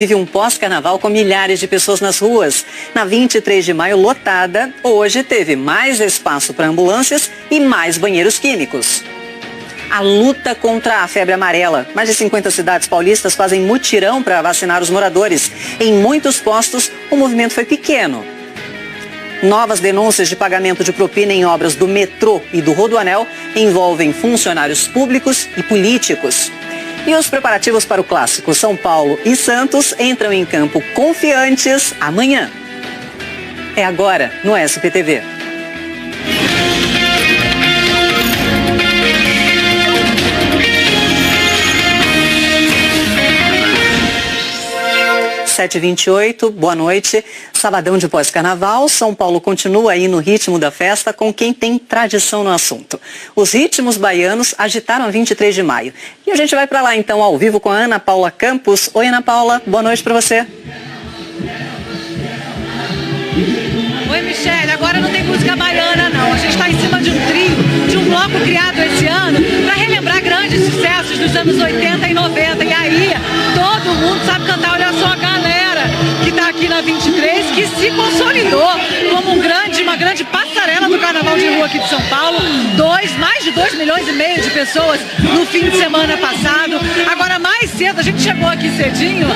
Vive um pós-carnaval com milhares de pessoas nas ruas. Na 23 de maio, lotada, hoje teve mais espaço para ambulâncias e mais banheiros químicos. A luta contra a febre amarela. Mais de 50 cidades paulistas fazem mutirão para vacinar os moradores. Em muitos postos, o movimento foi pequeno. Novas denúncias de pagamento de propina em obras do metrô e do Rodoanel envolvem funcionários públicos e políticos. E os preparativos para o clássico São Paulo e Santos entram em campo confiantes amanhã. É agora no SPTV. (7h28), boa noite. Sabadão de pós-carnaval, São Paulo continua aí no ritmo da festa com quem tem tradição no assunto. Os ritmos baianos agitaram a 23 de maio. E a gente vai para lá então ao vivo com a Ana Paula Campos. Oi, Ana Paula, boa noite para você. Oi, Michele, agora não tem música baiana não. A gente está em cima de um trio, de um bloco criado esse ano para relembrar grandes sucessos dos anos 80 e 90. E aí, todo mundo sabe cantar. Olha só a galera que está aqui na 23, que se consolidou como uma grande passarela do Carnaval de Rua aqui de São Paulo. Mais de 2,5 milhões de pessoas no fim de semana passado. Agora, mais cedo, a gente chegou aqui cedinho,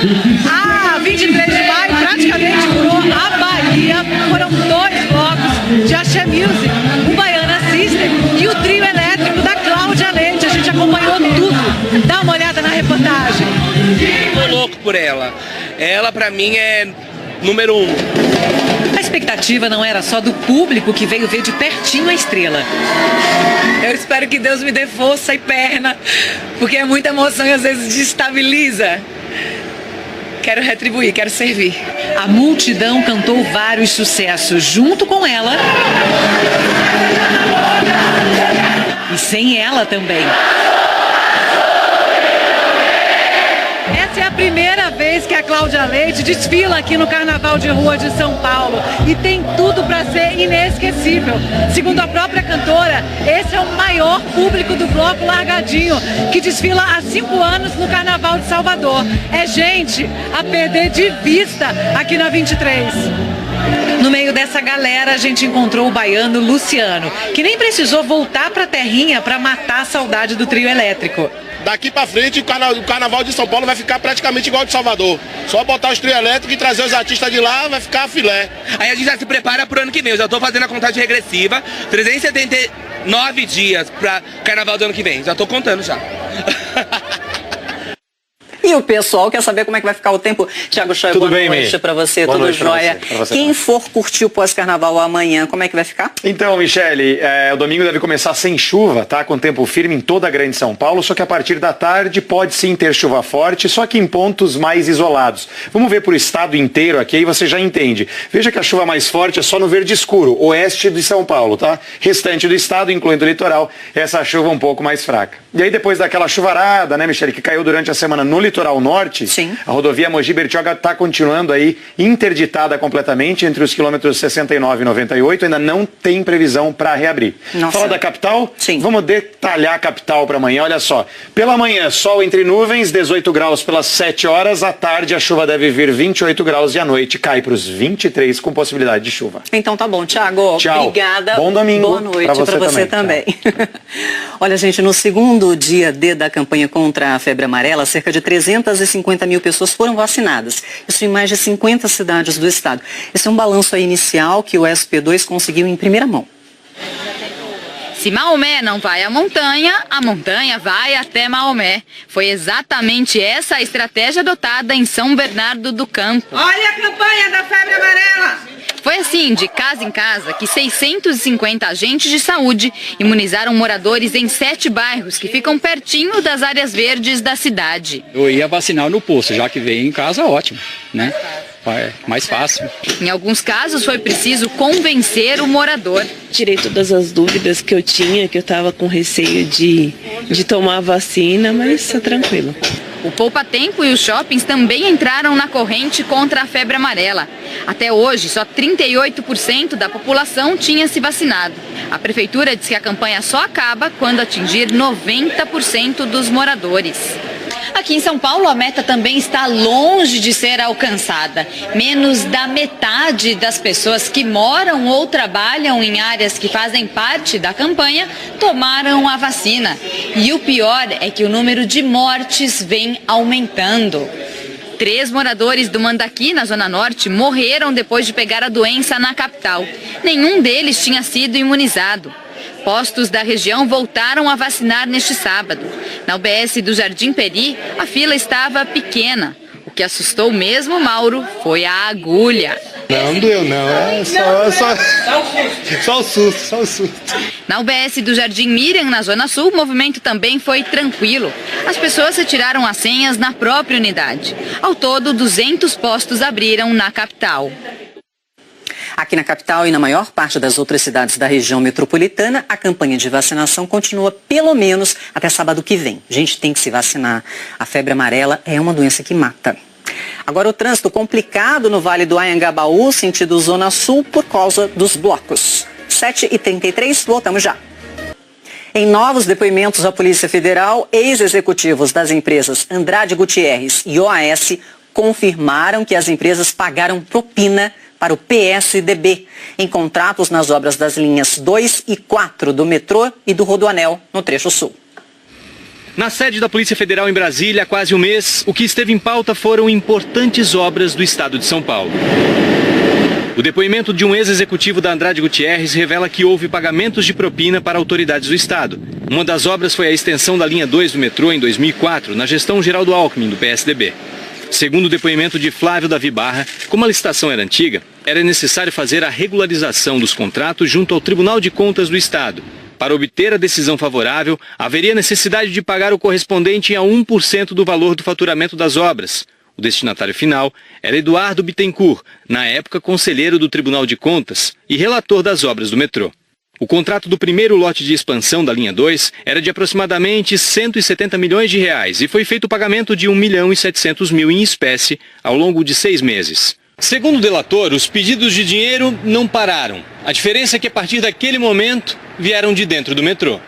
a 23 de maio praticamente curou a Bahia. Foram 2 blocos de Axé Music, o Baiana System e o trio elétrico da Cláudia Leite. A gente acompanhou tudo. Dá uma olhada na reportagem. Tô louco por ela. Ela, pra mim, é número 1. A expectativa não era só do público que veio ver de pertinho a estrela. Eu espero que Deus me dê força e perna, porque é muita emoção e às vezes desestabiliza. Quero retribuir, quero servir. A multidão cantou vários sucessos junto com ela e sem ela também. Essa é a primeira vez que a Cláudia Leite desfila aqui no Carnaval de Rua de São Paulo e tem tudo para ser inesquecível. Segundo a própria cantora, esse é o maior público do bloco Largadinho, que desfila há 5 anos no Carnaval de Salvador. É gente a perder de vista aqui na 23. No meio dessa galera, a gente encontrou o baiano Luciano, que nem precisou voltar para a terrinha para matar a saudade do trio elétrico. Daqui pra frente o carnaval de São Paulo vai ficar praticamente igual ao de Salvador. Só botar os trio elétricos e trazer os artistas de lá, vai ficar filé. Aí a gente já se prepara pro ano que vem. Eu já tô fazendo a contagem regressiva. 379 dias pra carnaval do ano que vem. Já tô contando já. E o pessoal quer saber como é que vai ficar o tempo. Thiago Choy, boa noite para você, tudo jóia. Quem for curtir o pós-carnaval amanhã, como é que vai ficar? Então, Michele, o domingo deve começar sem chuva, tá? Com tempo firme em toda a grande São Paulo, só que a partir da tarde pode sim ter chuva forte, só que em pontos mais isolados. Vamos ver por estado inteiro aqui, aí você já entende. Veja que a chuva mais forte é só no verde escuro, oeste de São Paulo, tá? Restante do estado, incluindo o litoral, essa chuva um pouco mais fraca. E aí depois daquela chuvarada, né, Michele, que caiu durante a semana no litoral norte, sim, a rodovia Mogi-Bertioga está continuando aí interditada completamente entre os quilômetros 69 e 98, ainda não tem previsão para reabrir. Nossa. Fala da capital? Sim. Vamos detalhar a capital para amanhã, olha só. Pela manhã, sol entre nuvens, 18 graus pelas 7 horas, à tarde a chuva deve vir 28 graus e à noite cai para os 23 com possibilidade de chuva. Então tá bom, Thiago. Tchau. Obrigada. Bom domingo. Boa noite para você também. Olha, gente, no segundo dia D da campanha contra a febre amarela, cerca de 350 mil pessoas foram vacinadas. Isso em mais de 50 cidades do estado. Esse é um balanço aí inicial que o SP2 conseguiu em primeira mão. Se Maomé não vai à montanha, a montanha vai até Maomé. Foi exatamente essa a estratégia adotada em São Bernardo do Campo. Olha a campanha da febre amarela! Foi assim, de casa em casa, que 650 agentes de saúde imunizaram moradores em 7 bairros que ficam pertinho das áreas verdes da cidade. Eu ia vacinar no posto, já que veio em casa, ótimo, né? É mais fácil. Em alguns casos foi preciso convencer o morador. Tirei todas as dúvidas que eu tinha, que eu estava com receio de tomar a vacina, mas tá tranquilo. O Poupa Tempo e os shoppings também entraram na corrente contra a febre amarela. Até hoje, só 38% da população tinha se vacinado. A prefeitura diz que a campanha só acaba quando atingir 90% dos moradores. Aqui em São Paulo, a meta também está longe de ser alcançada. Menos da metade das pessoas que moram ou trabalham em áreas que fazem parte da campanha tomaram a vacina. E o pior é que o número de mortes vem aumentando. 3 moradores do Mandaqui, na Zona Norte, morreram depois de pegar a doença na capital. Nenhum deles tinha sido imunizado. Postos da região voltaram a vacinar neste sábado. Na UBS do Jardim Peri, a fila estava pequena. O que assustou mesmo Mauro foi a agulha. Não doeu não, é só o susto. Na UBS do Jardim Miriam, na Zona Sul, o movimento também foi tranquilo. As pessoas retiraram as senhas na própria unidade. Ao todo, 200 postos abriram na capital. Aqui na capital e na maior parte das outras cidades da região metropolitana, a campanha de vacinação continua pelo menos até sábado que vem. A gente tem que se vacinar. A febre amarela é uma doença que mata. Agora o trânsito complicado no Vale do Anhangabaú, sentido Zona Sul, por causa dos blocos. 7h33, voltamos já. Em novos depoimentos à Polícia Federal, ex-executivos das empresas Andrade Gutierrez e OAS confirmaram que as empresas pagaram propina para o PSDB em contratos nas obras das linhas 2 e 4 do metrô e do Rodoanel no trecho sul. Na sede da Polícia Federal em Brasília, há quase um mês, o que esteve em pauta foram importantes obras do estado de São Paulo. O depoimento de um ex-executivo da Andrade Gutierrez revela que houve pagamentos de propina para autoridades do estado. Uma das obras foi a extensão da linha 2 do metrô em 2004, na gestão Geraldo Alckmin, do PSDB. Segundo o depoimento de Flávio Davi Barra, como a licitação era antiga, era necessário fazer a regularização dos contratos junto ao Tribunal de Contas do Estado. Para obter a decisão favorável, haveria necessidade de pagar o correspondente a 1% do valor do faturamento das obras. O destinatário final era Eduardo Bittencourt, na época conselheiro do Tribunal de Contas e relator das obras do metrô. O contrato do primeiro lote de expansão da linha 2 era de aproximadamente 170 milhões de reais e foi feito o pagamento de 1.700.000 em espécie ao longo de 6 meses. Segundo o delator, os pedidos de dinheiro não pararam. A diferença é que a partir daquele momento vieram de dentro do metrô.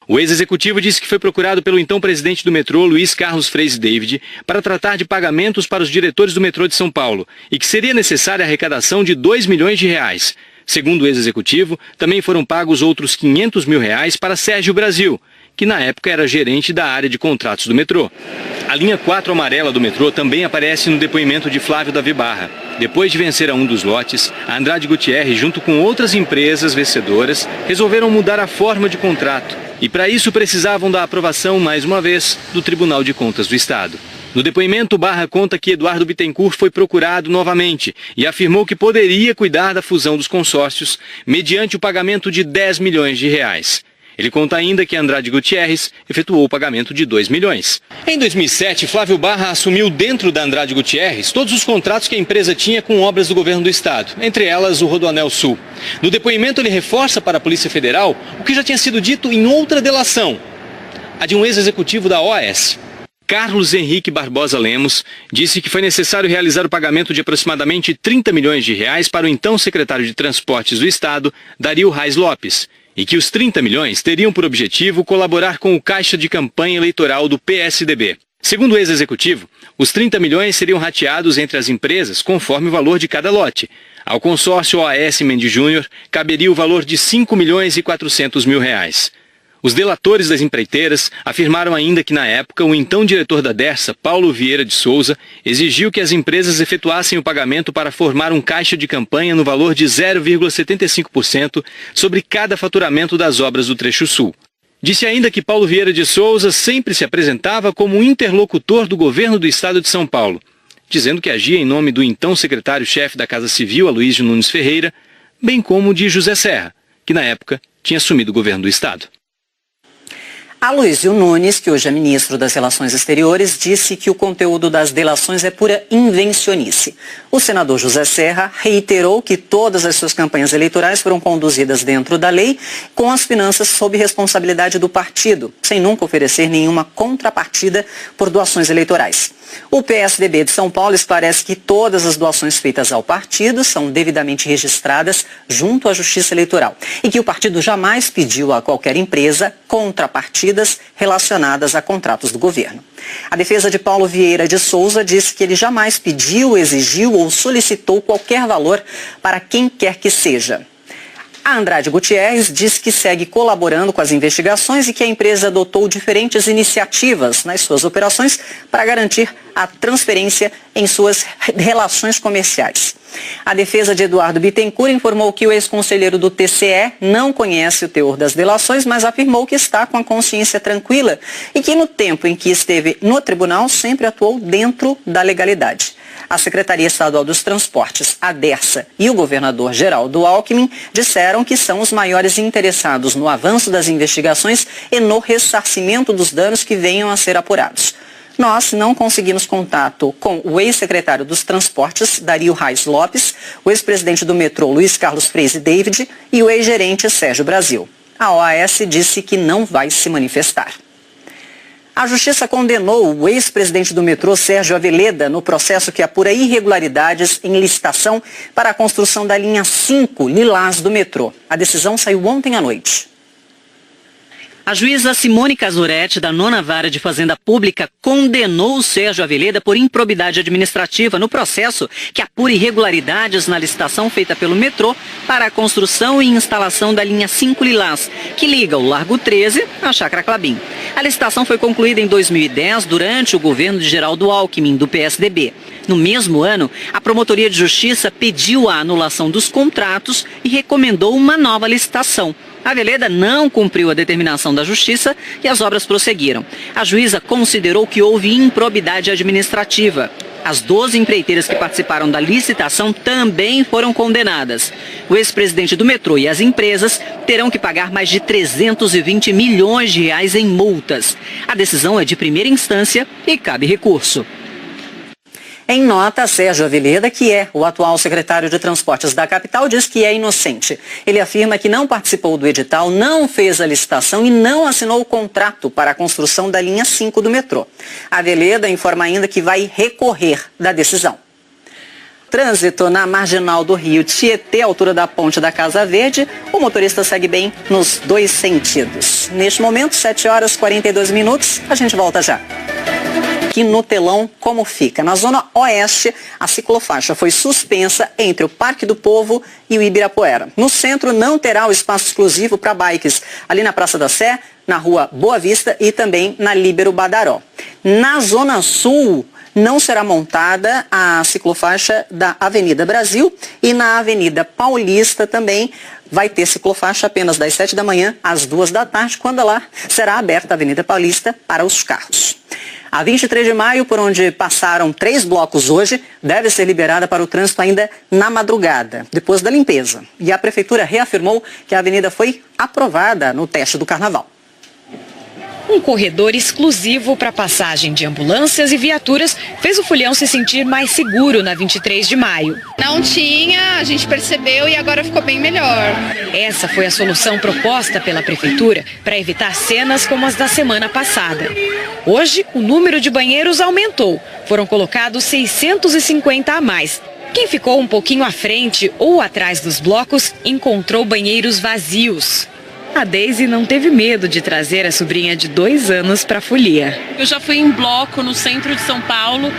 O ex-executivo disse que foi procurado pelo então presidente do metrô, Luiz Carlos Freire David, para tratar de pagamentos para os diretores do metrô de São Paulo e que seria necessária a arrecadação de 2 milhões de reais. Segundo o ex-executivo, também foram pagos outros 500 mil reais para Sérgio Brasil, que na época era gerente da área de contratos do metrô. A linha 4 amarela do metrô também aparece no depoimento de Flávio Davi Barra. Depois de vencer a um dos lotes, a Andrade Gutierrez, junto com outras empresas vencedoras, resolveram mudar a forma de contrato. E para isso precisavam da aprovação, mais uma vez, do Tribunal de Contas do Estado. No depoimento, Barra conta que Eduardo Bittencourt foi procurado novamente e afirmou que poderia cuidar da fusão dos consórcios mediante o pagamento de 10 milhões de reais. Ele conta ainda que Andrade Gutierrez efetuou o pagamento de 2 milhões. Em 2007, Flávio Barra assumiu dentro da Andrade Gutierrez todos os contratos que a empresa tinha com obras do governo do estado, entre elas o Rodoanel Sul. No depoimento, ele reforça para a Polícia Federal o que já tinha sido dito em outra delação, a de um ex-executivo da OAS. Carlos Henrique Barbosa Lemos disse que foi necessário realizar o pagamento de aproximadamente 30 milhões de reais para o então secretário de Transportes do Estado, Dario Reis Lopes, e que os 30 milhões teriam por objetivo colaborar com o caixa de campanha eleitoral do PSDB. Segundo o ex-executivo, os 30 milhões seriam rateados entre as empresas conforme o valor de cada lote. Ao consórcio OAS Mendes Júnior caberia o valor de 5 milhões e 400 mil reais. Os delatores das empreiteiras afirmaram ainda que, na época, o então diretor da Dersa, Paulo Vieira de Souza, exigiu que as empresas efetuassem o pagamento para formar um caixa de campanha no valor de 0,75% sobre cada faturamento das obras do Trecho Sul. Disse ainda que Paulo Vieira de Souza sempre se apresentava como interlocutor do governo do estado de São Paulo, dizendo que agia em nome do então secretário-chefe da Casa Civil, Aloysio Nunes Ferreira, bem como de José Serra, que na época tinha assumido o governo do estado. Aloysio Nunes, que hoje é ministro das Relações Exteriores, disse que o conteúdo das delações é pura invencionice. O senador José Serra reiterou que todas as suas campanhas eleitorais foram conduzidas dentro da lei, com as finanças sob responsabilidade do partido, sem nunca oferecer nenhuma contrapartida por doações eleitorais. O PSDB de São Paulo esclarece que todas as doações feitas ao partido são devidamente registradas junto à Justiça Eleitoral e que o partido jamais pediu a qualquer empresa contrapartida indevidas relacionadas a contratos do governo. A defesa de Paulo Vieira de Souza disse que ele jamais pediu, exigiu ou solicitou qualquer valor para quem quer que seja. A Andrade Gutierrez diz que segue colaborando com as investigações e que a empresa adotou diferentes iniciativas nas suas operações para garantir a transparência em suas relações comerciais. A defesa de Eduardo Bittencourt informou que o ex-conselheiro do TCE não conhece o teor das delações, mas afirmou que está com a consciência tranquila e que no tempo em que esteve no tribunal sempre atuou dentro da legalidade. A Secretaria Estadual dos Transportes, a DERSA, e o governador Geraldo Alckmin disseram que são os maiores interessados no avanço das investigações e no ressarcimento dos danos que venham a ser apurados. Nós não conseguimos contato com o ex-secretário dos Transportes, Dario Reis Lopes, o ex-presidente do metrô, Luiz Carlos Freire David, e o ex-gerente Sérgio Brasil. A OAS disse que não vai se manifestar. A Justiça condenou o ex-presidente do metrô, Sérgio Aveleda, no processo que apura irregularidades em licitação para a construção da linha 5 Lilás do metrô. A decisão saiu ontem à noite. A juíza Simone Cazuretti, da 9ª Vara de Fazenda Pública, condenou o Sérgio Aveleda por improbidade administrativa no processo que apura irregularidades na licitação feita pelo metrô para a construção e instalação da linha 5 Lilás, que liga o Largo 13 à Chácara Clabim. A licitação foi concluída em 2010 durante o governo de Geraldo Alckmin, do PSDB. No mesmo ano, a Promotoria de Justiça pediu a anulação dos contratos e recomendou uma nova licitação. A Aveleda não cumpriu a determinação da Justiça e as obras prosseguiram. A juíza considerou que houve improbidade administrativa. As 12 empreiteiras que participaram da licitação também foram condenadas. O ex-presidente do metrô e as empresas terão que pagar mais de 320 milhões de reais em multas. A decisão é de primeira instância e cabe recurso. Em nota, Sérgio Aveleda, que é o atual secretário de Transportes da capital, diz que é inocente. Ele afirma que não participou do edital, não fez a licitação e não assinou o contrato para a construção da linha 5 do metrô. Aveleda informa ainda que vai recorrer da decisão. Trânsito na marginal do Rio Tietê, altura da ponte da Casa Verde. O motorista segue bem nos dois sentidos. Neste momento, 7h42. A gente volta já. Aqui no telão, como fica? Na zona oeste, a ciclofaixa foi suspensa entre o Parque do Povo e o Ibirapuera. No centro, não terá o espaço exclusivo para bikes, ali na Praça da Sé, na Rua Boa Vista e também na Líbero Badaró. Na zona sul, não será montada a ciclofaixa da Avenida Brasil e na Avenida Paulista também vai ter ciclofaixa apenas das 7 da manhã às 2 da tarde, quando lá será aberta a Avenida Paulista para os carros. A 23 de maio, por onde passaram 3 blocos hoje, deve ser liberada para o trânsito ainda na madrugada, depois da limpeza. E a Prefeitura reafirmou que a avenida foi aprovada no teste do Carnaval. Um corredor exclusivo para passagem de ambulâncias e viaturas fez o Fulhão se sentir mais seguro na 23 de maio. Não tinha, a gente percebeu e agora ficou bem melhor. Essa foi a solução proposta pela Prefeitura para evitar cenas como as da semana passada. Hoje, o número de banheiros aumentou. Foram colocados 650 a mais. Quem ficou um pouquinho à frente ou atrás dos blocos encontrou banheiros vazios. A Deise não teve medo de trazer a sobrinha de 2 anos para a folia. Eu já fui em bloco no centro de São Paulo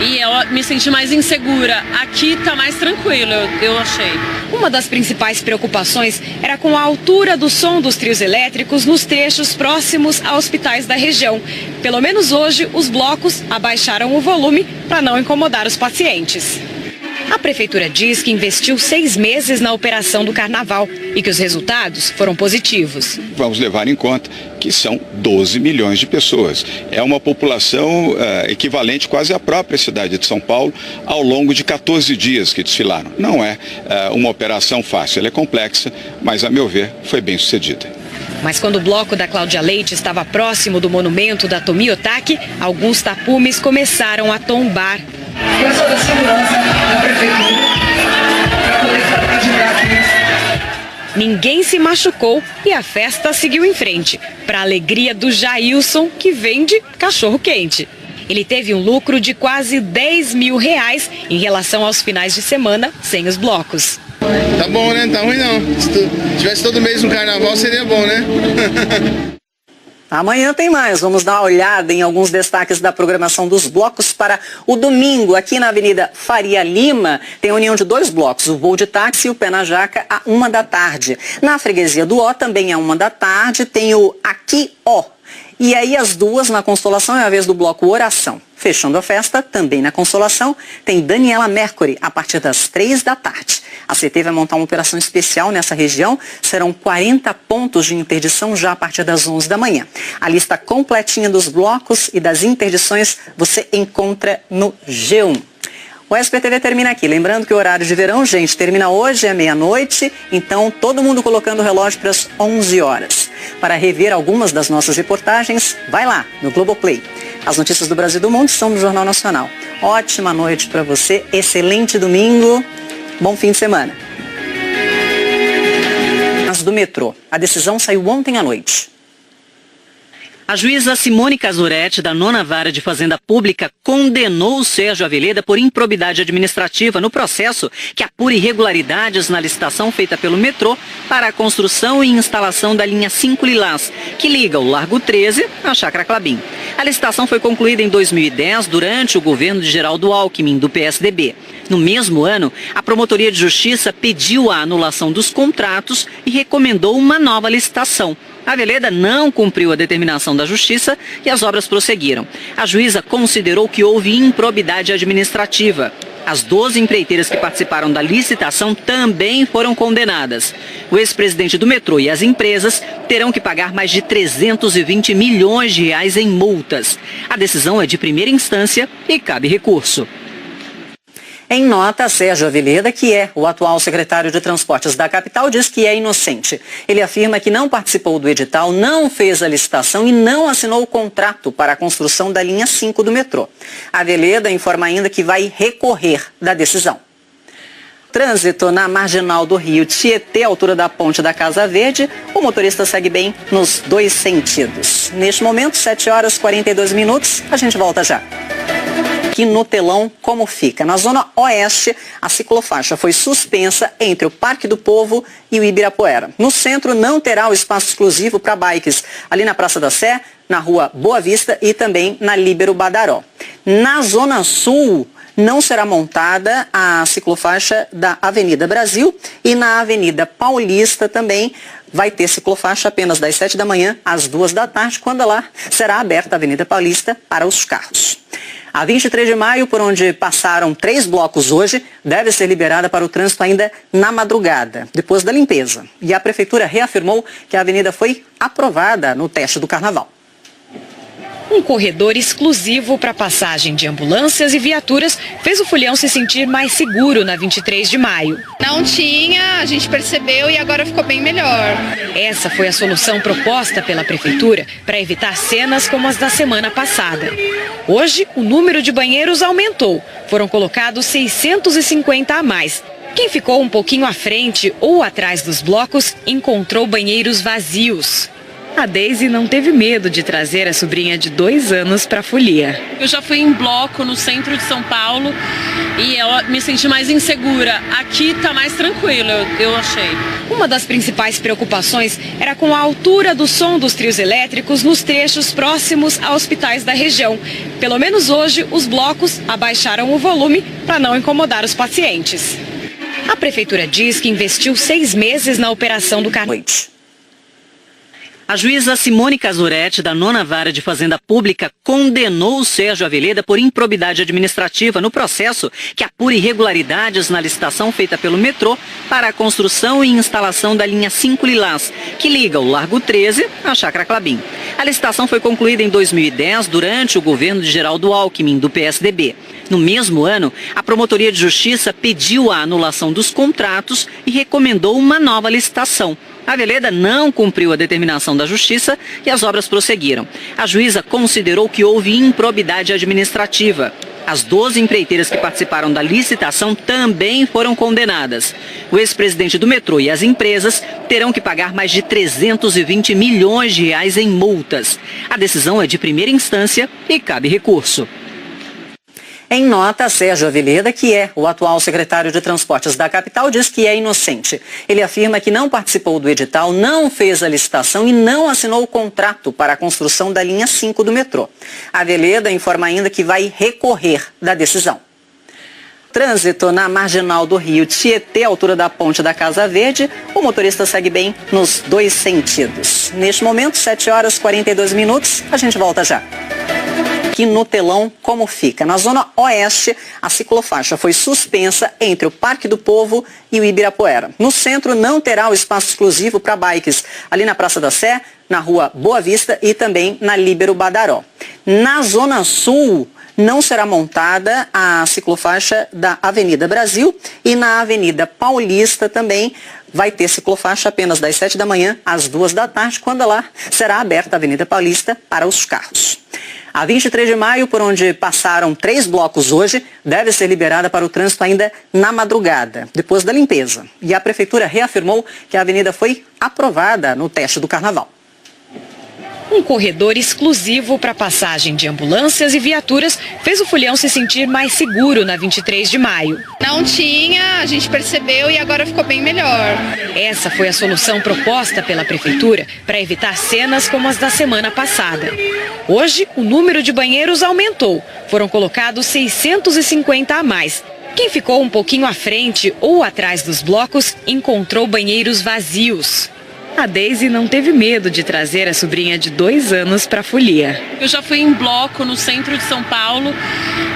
e eu me senti mais insegura. Aqui tá mais tranquilo, eu achei. Uma das principais preocupações era com a altura do som dos trios elétricos nos trechos próximos a hospitais da região. Pelo menos hoje, os blocos abaixaram o volume para não incomodar os pacientes. A Prefeitura diz que investiu 6 meses na operação do Carnaval e que os resultados foram positivos. Vamos levar em conta que são 12 milhões de pessoas. É uma população equivalente quase à própria cidade de São Paulo ao longo de 14 dias que desfilaram. Não é uma operação fácil, ela é complexa, mas a meu ver foi bem sucedida. Mas quando o bloco da Cláudia Leite estava próximo do monumento da Tomi Otaki, alguns tapumes começaram a tombar. Força da segurança da prefeitura para poder ajudar aqui. Ninguém se machucou e a festa seguiu em frente, para a alegria do Jailson, que vende cachorro-quente. Ele teve um lucro de quase 10 mil reais em relação aos finais de semana sem os blocos. Tá bom, né? Não tá ruim não. Se tivesse todo mês no carnaval seria bom, né? Amanhã tem mais. Vamos dar uma olhada em alguns destaques da programação dos blocos para o domingo. Aqui na Avenida Faria Lima tem a união de 2 blocos, o Voo de Táxi e o Pé na Jaca, à 1 da tarde. Na Freguesia do Ó, também à 1 da tarde, tem o Aqui Ó. E aí as duas na Consolação é a vez do bloco Oração. Fechando a festa, também na Consolação, tem Daniela Mercury, a partir das 3 da tarde. A CT vai montar uma operação especial nessa região. Serão 40 pontos de interdição já a partir das 11 da manhã. A lista completinha dos blocos e das interdições você encontra no G1. O SPTV termina aqui. Lembrando que o horário de verão, gente, termina hoje, é meia-noite. Então, todo mundo colocando o relógio para as 11 horas. Para rever algumas das nossas reportagens, vai lá no Globoplay. As notícias do Brasil e do mundo são no Jornal Nacional. Ótima noite para você, excelente domingo, bom fim de semana. As do metrô. A decisão saiu ontem à noite. A juíza Simone Cazuretti, da 9ª Vara de Fazenda Pública, condenou o Sérgio Aveleda por improbidade administrativa no processo que apura irregularidades na licitação feita pelo metrô para a construção e instalação da linha 5 Lilás, que liga o Largo 13 à Chácara Clabim. A licitação foi concluída em 2010, durante o governo de Geraldo Alckmin, do PSDB. No mesmo ano, a Promotoria de Justiça pediu a anulação dos contratos e recomendou uma nova licitação. A Aveleda não cumpriu a determinação da Justiça e as obras prosseguiram. A juíza considerou que houve improbidade administrativa. As 12 empreiteiras que participaram da licitação também foram condenadas. O ex-presidente do metrô e as empresas terão que pagar mais de 320 milhões de reais em multas. A decisão é de primeira instância e cabe recurso. Em nota, Sérgio Aveleda, que é o atual secretário de Transportes da capital, diz que é inocente. Ele afirma que não participou do edital, não fez a licitação e não assinou o contrato para a construção da linha 5 do metrô. Aveleda informa ainda que vai recorrer da decisão. Trânsito na Marginal do Rio Tietê, altura da Ponte da Casa Verde, o motorista segue bem nos 2 sentidos. Neste momento, 7 horas e 42 minutos, a gente volta já. Aqui no telão, como fica? Na zona oeste, a ciclofaixa foi suspensa entre o Parque do Povo e o Ibirapuera. No centro, não terá o espaço exclusivo para bikes, ali na Praça da Sé, na Rua Boa Vista e também na Líbero Badaró. Na zona sul, não será montada a ciclofaixa da Avenida Brasil e na Avenida Paulista também vai ter ciclofaixa apenas das 7 da manhã às 2 da tarde, quando lá será aberta a Avenida Paulista para os carros. A 23 de maio, por onde passaram 3 blocos hoje, deve ser liberada para o trânsito ainda na madrugada, depois da limpeza. E a Prefeitura reafirmou que a avenida foi aprovada no teste do Carnaval. Um corredor exclusivo para passagem de ambulâncias e viaturas fez o Fulião se sentir mais seguro na 23 de maio. Não tinha, a gente percebeu e agora ficou bem melhor. Essa foi a solução proposta pela Prefeitura para evitar cenas como as da semana passada. Hoje, o número de banheiros aumentou. Foram colocados 650 a mais. Quem ficou um pouquinho à frente ou atrás dos blocos encontrou banheiros vazios. A Deise não teve medo de trazer a sobrinha de 2 anos para a folia. Eu já fui em bloco no centro de São Paulo e eu me senti mais insegura. Aqui tá mais tranquilo, eu achei. Uma das principais preocupações era com a altura do som dos trios elétricos nos trechos próximos a hospitais da região. Pelo menos hoje, os blocos abaixaram o volume para não incomodar os pacientes. A Prefeitura diz que investiu 6 meses na operação do Carnaval. A juíza Simone Cazuretti, da 9ª Vara de Fazenda Pública, condenou o Sérgio Aveleda por improbidade administrativa no processo que apura irregularidades na licitação feita pelo metrô para a construção e instalação da linha 5 Lilás, que liga o Largo 13 à Chácara Clabim. A licitação foi concluída em 2010, durante o governo de Geraldo Alckmin, do PSDB. No mesmo ano, a Promotoria de Justiça pediu a anulação dos contratos e recomendou uma nova licitação. A Aveleda não cumpriu a determinação da Justiça e as obras prosseguiram. A juíza considerou que houve improbidade administrativa. As 12 empreiteiras que participaram da licitação também foram condenadas. O ex-presidente do metrô e as empresas terão que pagar mais de 320 milhões de reais em multas. A decisão é de primeira instância e cabe recurso. Em nota, Sérgio Aveleda, que é o atual secretário de Transportes da capital, diz que é inocente. Ele afirma que não participou do edital, não fez a licitação e não assinou o contrato para a construção da linha 5 do metrô. Aveleda informa ainda que vai recorrer da decisão. Trânsito na marginal do Rio Tietê, altura da ponte da Casa Verde, o motorista segue bem nos dois sentidos. Neste momento, 7h42, a gente volta já. Aqui no telão, como fica? Na zona oeste, a ciclofaixa foi suspensa entre o Parque do Povo e o Ibirapuera. No centro, não terá o espaço exclusivo para bikes, ali na Praça da Sé, na Rua Boa Vista e também na Líbero Badaró. Na zona sul, não será montada a ciclofaixa da Avenida Brasil e na Avenida Paulista também vai ter ciclofaixa apenas das 7 da manhã às 2 da tarde, quando lá será aberta a Avenida Paulista para os carros. A 23 de maio, por onde passaram 3 blocos hoje, deve ser liberada para o trânsito ainda na madrugada, depois da limpeza. E a Prefeitura reafirmou que a avenida foi aprovada no teste do Carnaval. Um corredor exclusivo para passagem de ambulâncias e viaturas fez o Fulião se sentir mais seguro na 23 de maio. Não tinha, a gente percebeu e agora ficou bem melhor. Essa foi a solução proposta pela Prefeitura para evitar cenas como as da semana passada. Hoje, o número de banheiros aumentou. Foram colocados 650 a mais. Quem ficou um pouquinho à frente ou atrás dos blocos encontrou banheiros vazios. A Deise não teve medo de trazer a sobrinha de 2 anos para a folia. Eu já fui em bloco no centro de São Paulo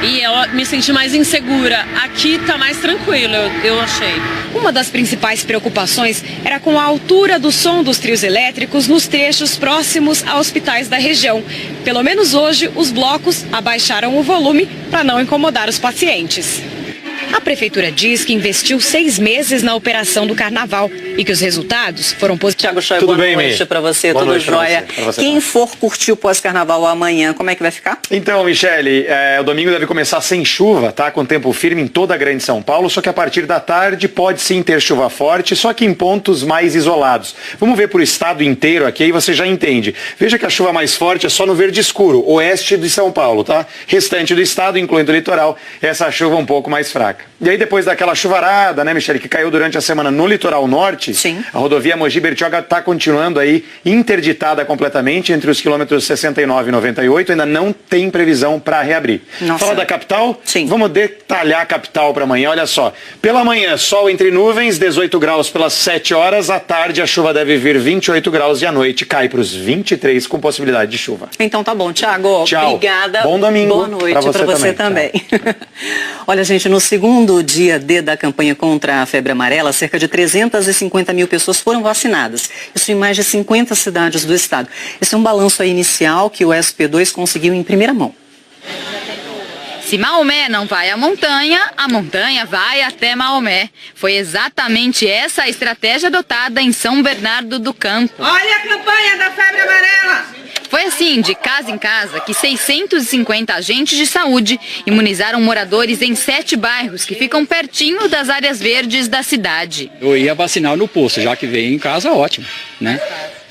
e eu me senti mais insegura. Aqui tá mais tranquilo, eu achei. Uma das principais preocupações era com a altura do som dos trios elétricos nos trechos próximos a hospitais da região. Pelo menos hoje, os blocos abaixaram o volume para não incomodar os pacientes. A Prefeitura diz que investiu 6 meses na operação do Carnaval e que os resultados foram positivos. Tiago Choy, boa noite para você, tudo jóia. Quem for curtir o pós-carnaval amanhã, como é que vai ficar? Então, Michele, o domingo deve começar sem chuva, tá? Com tempo firme em toda a grande São Paulo, só que a partir da tarde pode sim ter chuva forte, só que em pontos mais isolados. Vamos ver por estado inteiro aqui, aí você já entende. Veja que a chuva mais forte é só no verde escuro, oeste de São Paulo, tá? Restante do estado, incluindo o litoral, essa chuva um pouco mais fraca. E aí depois daquela chuvarada, né, Michele, que caiu durante a semana no litoral norte, sim, a rodovia Mogi-Bertioga está continuando aí interditada completamente entre os quilômetros 69 e 98, ainda não tem previsão para reabrir. Nossa. Fala da capital? Sim. Vamos detalhar a capital para amanhã, olha só. Pela manhã, sol entre nuvens, 18 graus pelas 7 horas, à tarde a chuva deve vir 28 graus e à noite cai para os 23 com possibilidade de chuva. Então tá bom, Tiago. Tchau. Obrigada. Bom domingo. Boa noite para você também. Olha, gente, no segundo dia D da campanha contra a febre amarela, cerca de 350 mil pessoas foram vacinadas. Isso em mais de 50 cidades do estado. Esse é um balanço aí inicial que o SP2 conseguiu em primeira mão. Se Maomé não vai à montanha, a montanha vai até Maomé. Foi exatamente essa a estratégia adotada em São Bernardo do Campo. Olha a campanha da febre amarela! Foi assim, de casa em casa, que 650 agentes de saúde imunizaram moradores em 7 bairros que ficam pertinho das áreas verdes da cidade. Eu ia vacinar no posto, já que veio em casa, ótimo, né?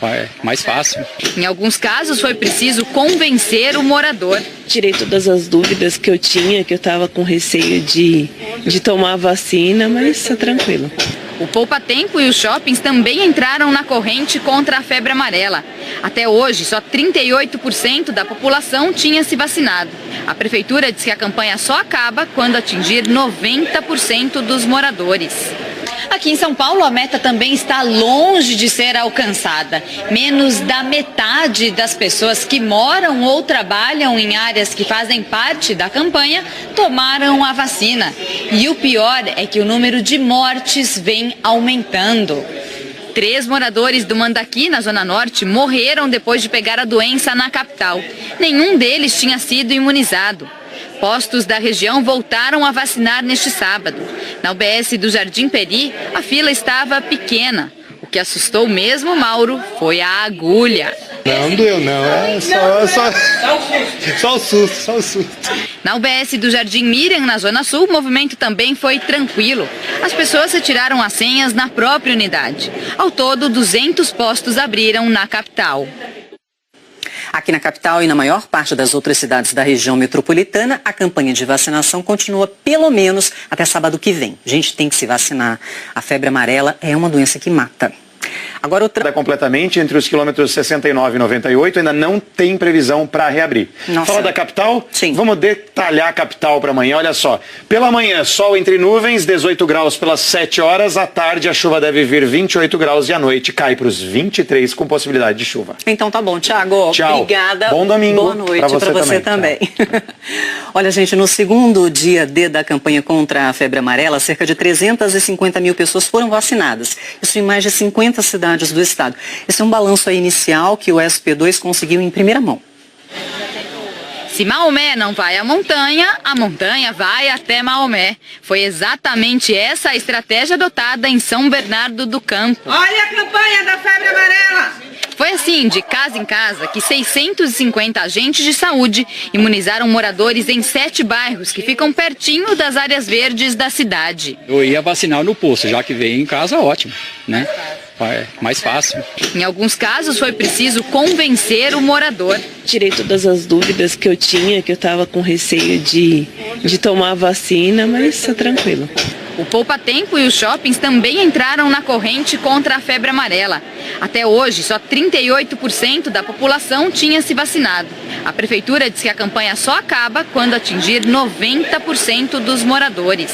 É mais fácil. Em alguns casos foi preciso convencer o morador. Tirei todas as dúvidas que eu tinha, que eu estava com receio de tomar a vacina, mas tá tranquilo. O Poupa Tempo e os shoppings também entraram na corrente contra a febre amarela. Até hoje, só 38% da população tinha se vacinado. A prefeitura diz que a campanha só acaba quando atingir 90% dos moradores. Aqui em São Paulo, a meta também está longe de ser alcançada. Menos da metade das pessoas que moram ou trabalham em áreas que fazem parte da campanha tomaram a vacina. E o pior é que o número de mortes vem aumentando. 3 moradores do Mandaqui, na Zona Norte, morreram depois de pegar a doença na capital. Nenhum deles tinha sido imunizado. Postos da região voltaram a vacinar neste sábado. Na UBS do Jardim Peri, a fila estava pequena. O que assustou mesmo Mauro foi a agulha. Não doeu não, é só o susto. Na UBS do Jardim Miriam, na Zona Sul, o movimento também foi tranquilo. As pessoas retiraram as senhas na própria unidade. Ao todo, 200 postos abriram na capital. Aqui na capital e na maior parte das outras cidades da região metropolitana, a campanha de vacinação continua pelo menos até sábado que vem. A gente tem que se vacinar. A febre amarela é uma doença que mata. Agora completamente entre os quilômetros 69 e 98 ainda não tem previsão para reabrir. Nossa. Fala da capital? Sim. Vamos detalhar a capital para amanhã. Olha só. Pela manhã, sol entre nuvens, 18 graus pelas 7 horas. À tarde, a chuva deve vir 28 graus e à noite cai para os 23 com possibilidade de chuva. Então tá bom, Thiago. Tchau. Obrigada. Bom domingo. Boa noite para você também. Olha, gente, no segundo dia D da campanha contra a febre amarela, cerca de 350 mil pessoas foram vacinadas. Isso em mais de 50 cidades do estado. Esse é um balanço aí inicial que o SP2 conseguiu em primeira mão. Se Maomé não vai à montanha, a montanha vai até Maomé. Foi exatamente essa a estratégia adotada em São Bernardo do Campo. Olha a campanha da febre amarela! Foi assim, de casa em casa, que 650 agentes de saúde imunizaram moradores em 7 bairros que ficam pertinho das áreas verdes da cidade. Eu ia vacinar no posto, já que veio em casa, ótimo, né? É mais fácil. Em alguns casos foi preciso convencer o morador. Tirei todas as dúvidas que eu tinha, que eu estava com receio de tomar a vacina, mas tá tranquilo. O Poupa Tempo e os shoppings também entraram na corrente contra a febre amarela. Até hoje, só 38% da população tinha se vacinado. A prefeitura diz que a campanha só acaba quando atingir 90% dos moradores.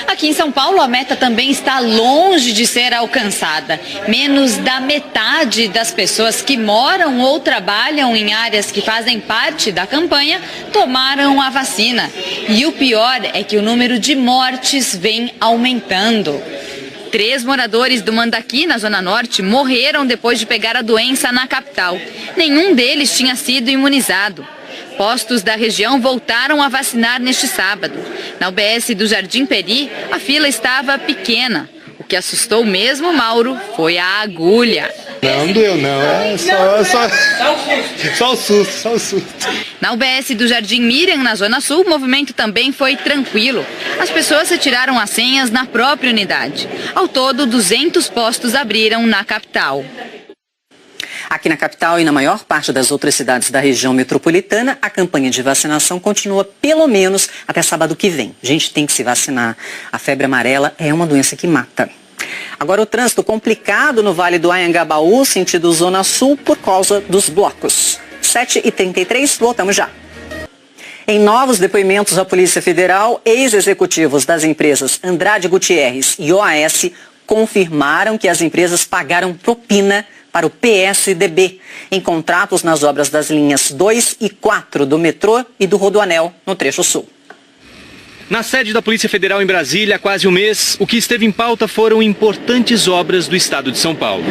Aqui em São Paulo, a meta também está longe de ser alcançada. Menos da metade das pessoas que moram ou trabalham em áreas que fazem parte da campanha tomaram a vacina. E o pior é que o número de mortes vem aumentando. 3 moradores do Mandaqui, na Zona Norte, morreram depois de pegar a doença na capital. Nenhum deles tinha sido imunizado. Postos da região voltaram a vacinar neste sábado. Na UBS do Jardim Peri, a fila estava pequena. O que assustou mesmo Mauro foi a agulha. Não doeu não, é só o susto. Na UBS do Jardim Miriam, na Zona Sul, o movimento também foi tranquilo. As pessoas retiraram as senhas na própria unidade. Ao todo, 200 postos abriram na capital. Aqui na capital e na maior parte das outras cidades da região metropolitana, a campanha de vacinação continua pelo menos até sábado que vem. A gente tem que se vacinar. A febre amarela é uma doença que mata. Agora o trânsito complicado no Vale do Anhangabaú, sentido Zona Sul, por causa dos blocos. 7h33, voltamos já. Em novos depoimentos à Polícia Federal, ex-executivos das empresas Andrade Gutierrez e OAS confirmaram que as empresas pagaram propina para o PSDB em contratos nas obras das linhas 2 e 4 do metrô e do Rodoanel no trecho sul. Na sede da Polícia Federal em Brasília, há quase um mês, o que esteve em pauta foram importantes obras do estado de São Paulo.